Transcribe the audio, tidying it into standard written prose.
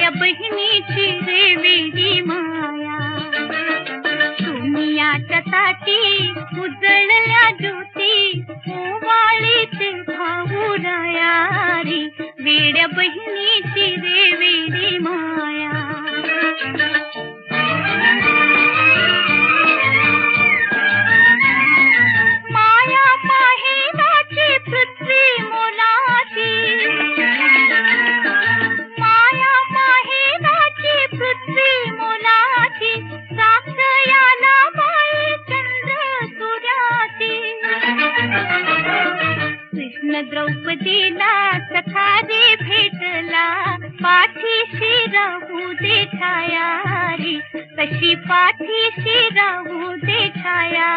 वेड्या बहिणीची रे वेडी माया. दुनियाच्या ताटी उजळल्या ज्योती ओवाळीचे भाऊ रायारी. वेड्या बहिणीची रे वेडी माया. माया माहेराची पृथ्वी मोलाची. माया माहेराची पृथ्वी मोलाची. साक्ष याला बाई चंद्र सूर्याची. कृष्ण द्रौपदीला सखारी भेटला पाठीशी राहू दे छाया रे. तशी पाठीशी राहू दे छाया.